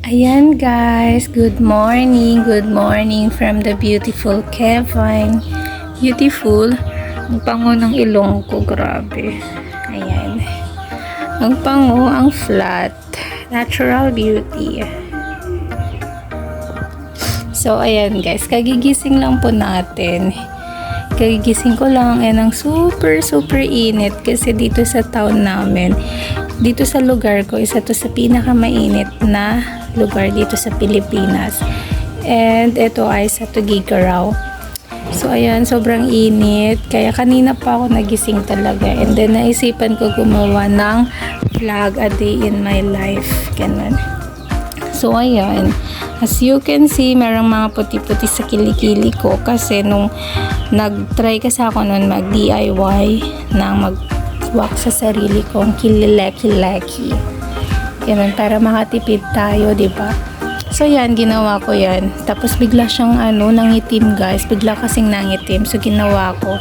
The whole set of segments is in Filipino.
Ayan guys, good morning from the beautiful Kevin. Beautiful, ang pango ng ilong ko, grabe. Ayan, ang pango, ang flat, natural beauty. So ayan guys, kagigising lang po natin. Kagigising ko lang and ang super init kasi dito sa town namin, dito sa lugar ko, isa to sa pinakamainit na lugar dito sa Pilipinas. And ito ay sa Tuguegarao. So ayan, sobrang init. Kaya kanina pa ako nagising talaga. And then naisipan ko gumawa ng vlog a day in my life. Ganun. So ayan, as you can see, merong mga puti-puti sa kilikili ko kasi nung nag-try kasi ako nun mag-DIY na mag-wax sa sarili kong kilileki-leki. Ganun, para makatipid tayo, diba? So yan, ginawa ko yan. Tapos bigla siyang nangitim guys. Bigla kasing nangitim. So ginawa ko,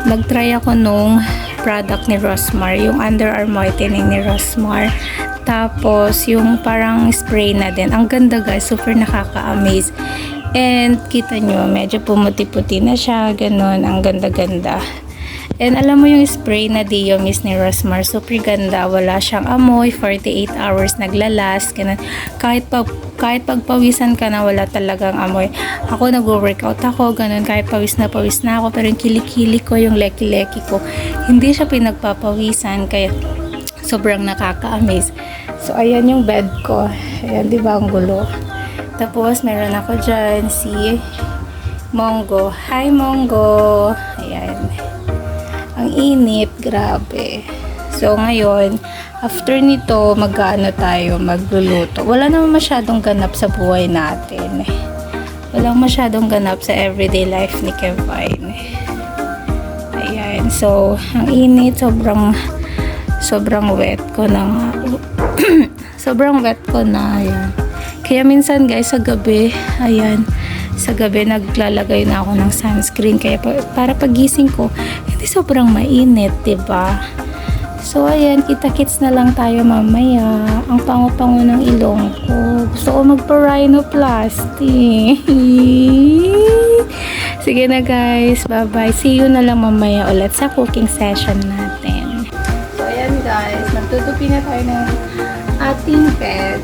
nag-try ako nung product ni Rosmar, yung Under Armour whitening ni Rosmar. Tapos yung parang spray na din. Ang ganda guys, super nakaka-amaze. And kita nyo, medyo pumuti-puti na siya, ganun. Ang ganda-ganda. And alam mo yung spray na Dio Mist ni Rosmar, super ganda, wala siyang amoy, 48 hours naglalast, ganun. Kahit pagpawisan ka na, wala talagang amoy. Ako nag-workout ako, ganun, kahit pawis na ako, pero yung kilikili ko, yung leki-leki ko, hindi siya pinagpapawisan, kaya sobrang nakaka-amaze. So ayan yung bed ko, ayan, di ba ang gulo? Tapos meron ako dyan si Mongo. Hi Mongo! Ayan. Ang init, grabe. So, ngayon, after nito, magluluto. Wala naman masyadong ganap sa buhay natin. Walang masyadong ganap sa everyday life ni Kevin. Ayan. So, ang init, sobrang wet ko na sobrang wet ko na, ayan. Kaya minsan, guys, sa gabi, ayan, sa gabi naglalagay na ako ng sunscreen kaya para pagising ko hindi sobrang mainit, diba? So ayan, kita-kits na lang tayo mamaya. Ang pango-pango ng ilong ko, gusto ko magpa-rhinoplasty. Sige na guys, bye bye, see you na lang mamaya ulit sa cooking session natin. So ayan guys, magtutupi na tayo ng ating bed.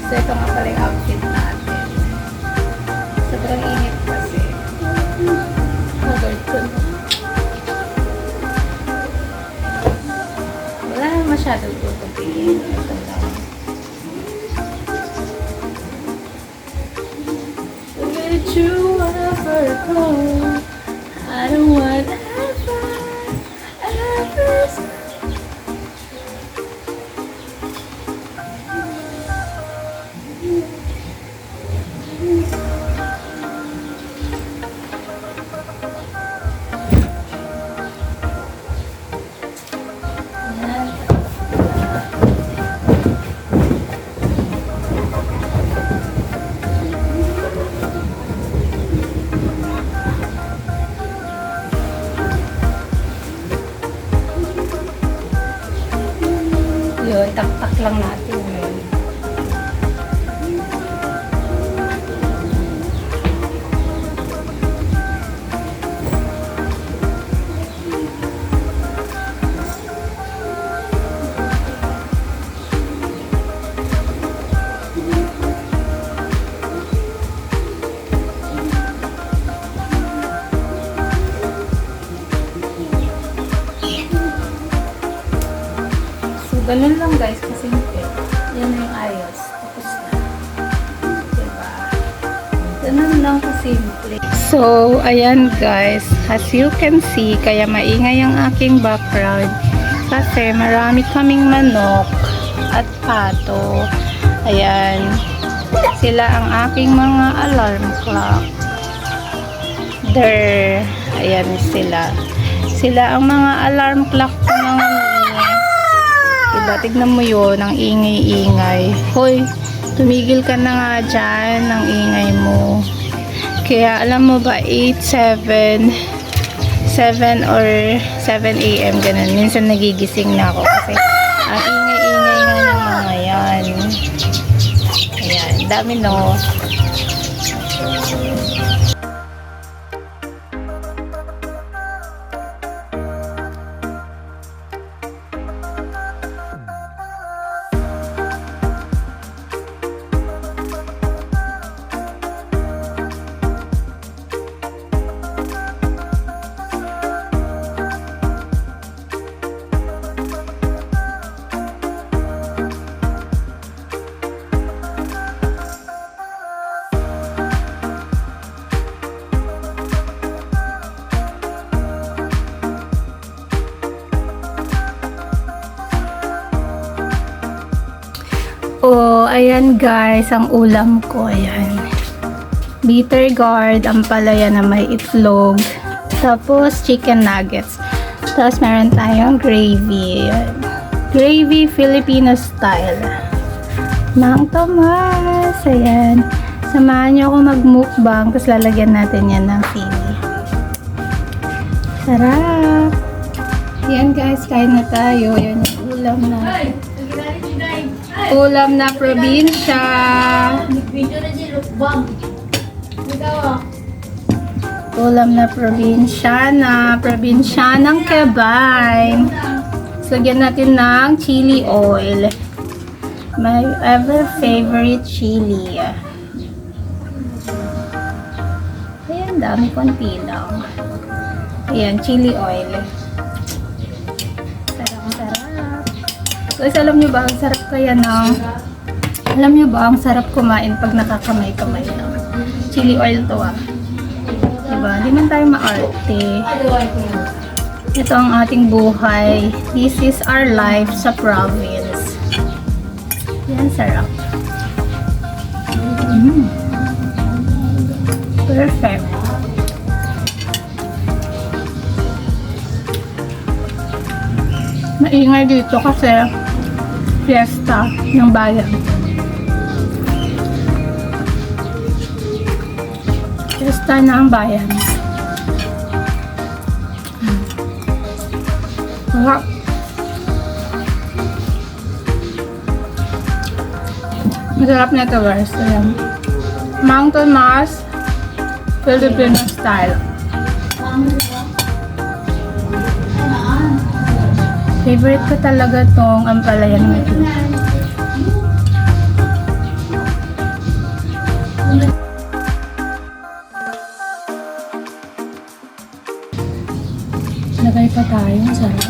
So ito nga pala yung outfit natin. Sobrang init kasi. Wala naman masyadong tutupiin. Ito lang. Would you ever go? I don't want ever. Yun, tak-tak lang natin yun. Ganun lang guys, kasi yan yung ayos. Tapos na. Diba? Ganun lang kasimple. So, ayan guys. As you can see, kaya maingay ang aking background. Kasi marami kaming manok at pato. Ayan. Sila ang aking mga alarm clock. There. Ayan sila. Sila ang mga alarm clock ko ng diba, tignan mo yun, ang ingay-ingay. Hoy, tumigil ka na nga dyan, ang ingay mo. Kaya, alam mo ba, 8, 7 or 7 a.m. ganun. Minsan nagigising na ako kasi ang ingay-ingay nga ng mga yan. Ayan. Dami no. Oh, ayan guys, ang ulam ko, ayan. Bitter gourd, ampalaya na may itlog. Tapos, chicken nuggets. Tapos, meron tayong gravy. Ayan. Gravy Filipino style. Mang Tomas, ayan. Samahan nyo ako mag-mukbang, tapos lalagyan natin yan ng sili. Sarap! Ayan guys, kain na tayo. Ayan yung ulam natin. Ulam na probinsya. Ulam na probinsya ng Quezon. Lagyan natin ng chili oil. My ever favorite chili. Ayan, dami konti lang. Ayan, chili oil. Guys, alam nyo ba, ang sarap kaya ng... Alam nyo ba, ang sarap kumain pag nakakamay-kamay lang. Chili oil to Diba? Di man tayo maarte. Ito ang ating buhay. This is our life sa province. Yan, sarap. Perfect. Maingay dito kasi fiesta ng bayan. Fiesta na ang bayan. Sarap. Masarap na ito guys. Ayan. Mang Tomas Filipino style. Favorite ko talaga tong ampalaya ng itlog. Lagay pa tayo. Sarap.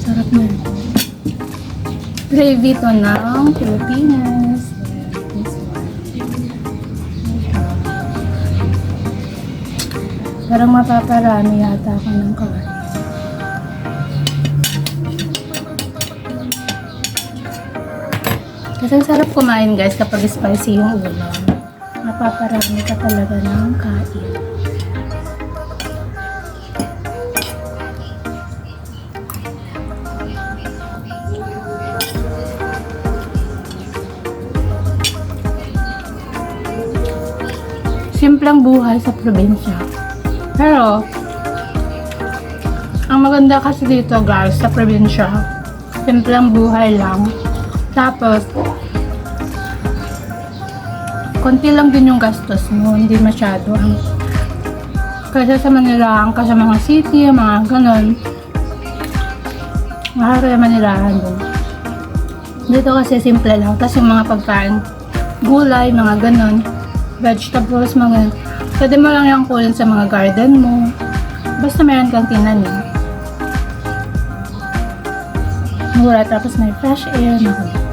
Sarap na. Gravy to ng Pilipinas. Parang mapaparami yata ako ng kawan. Kasi sarap kumain guys kapag spicy yung ulam. Mapaparami ka talaga ng kain. Simpleng buhay sa probinsya. Pero, ang maganda kasi dito guys sa probinsya, simpleng buhay lang. Tapos, konti lang din yung gastos mo, hindi masyado. Kasi sa Manila, kasi mga city, mga ganon, mahal Manilahan doon. Dito kasi simple lang. Tapos yung mga pagkain, gulay, mga ganon, vegetables, mga ganon. Pwede mo lang yung kulin sa mga garden mo. Basta meron kang tinanim. Mura, tapos may fresh air, mga ganon.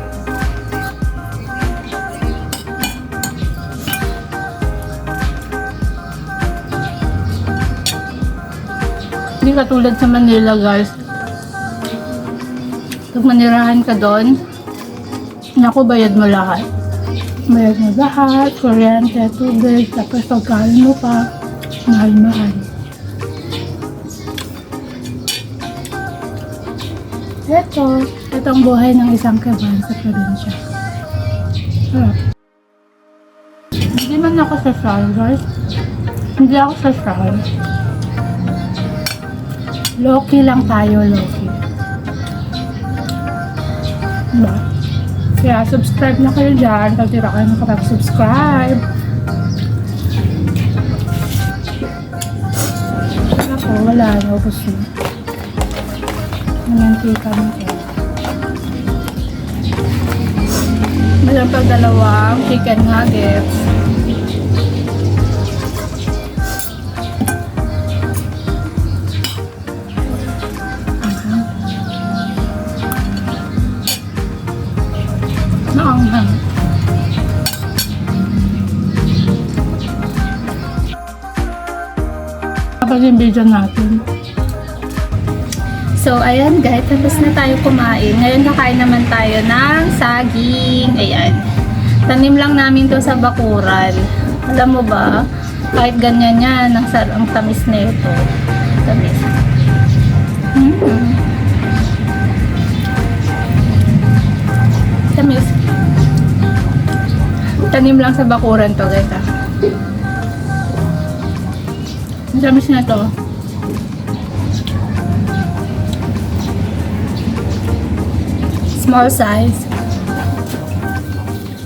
Hindi katulad sa Manila guys. Pag manirahan ka doon, naku, bayad mo lahat. Bayad mo lahat, kuryente, tubig, tapos pagkain mo pa, mahal-mahal. Ito ang buhay ng isang Quezon sa probinsya. Sarap. Hindi man ako social guys. Hindi ako social. Low-key lang tayo, low-key. Diba? Kaya subscribe na kayo dyan. Kung tira kayo nakapag-subscribe. Ako, wala na. Ubus na. Manantika na kayo. Meron pa dalawang chicken nuggets. Naanghang. Tapos yung video natin. So, ayan guys, tapos na tayo kumain. Ngayon kakain naman tayo ng saging. Ayan. Tanim lang namin to sa bakuran. Alam mo ba, kahit ganyan yan, ang tamis na ito. Tamis. Tamis. Tanim lang sa bakuran to guys. Tamis na to. Small size.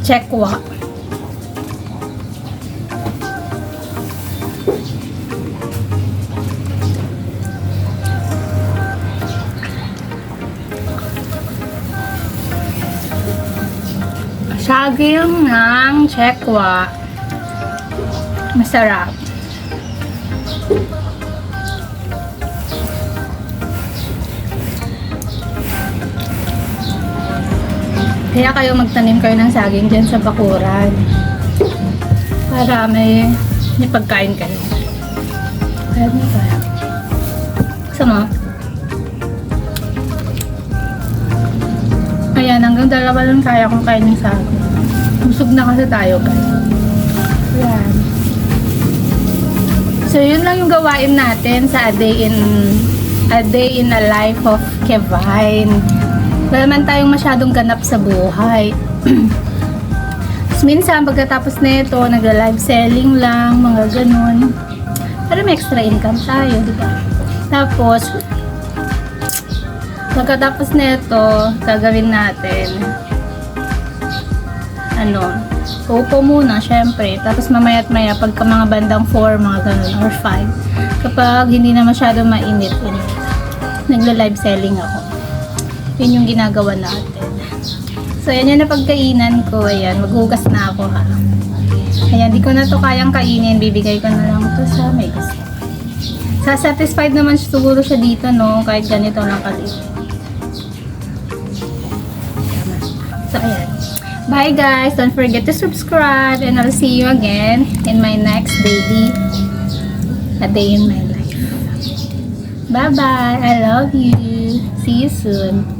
Chekwa. Saging ng chekwa. Masarap. Kaya kayo magtanim kayo ng saging dyan sa bakuran. Para may pagkain kayo. Kaya mo ba? Sama? Ayan, hanggang dalawa lang kaya kong kain ng saging. Busog na kasi tayo guys. Ayan. So, yun lang yung gawain natin sa a day in a life of Kevine. Wala naman tayong masyadong ganap sa buhay. Minsan, pagkatapos na ito, nagla-live selling lang, mga ganun. Para may extra income tayo, di ba? Tapos, pagkatapos na ito, gagawin natin, upo muna, syempre. Tapos mamaya't maya, pagka mga bandang 4, mga ganun, or 5. Kapag hindi na masyadong mainit, nagla-live selling ako. Yun yung ginagawa natin. So, yan yung napagkainan ko. Ayan, maghugas na ako ha. Ayan, di ko na to kayang kainin. Bibigay ko na lang to sa may gusto. Satisfied naman siguro siya dito, no? Kahit ganito lang kaliit. So, ayan. Bye guys! Don't forget to subscribe and I'll see you again in my next a day in my life. Bye-bye! I love you! See you soon!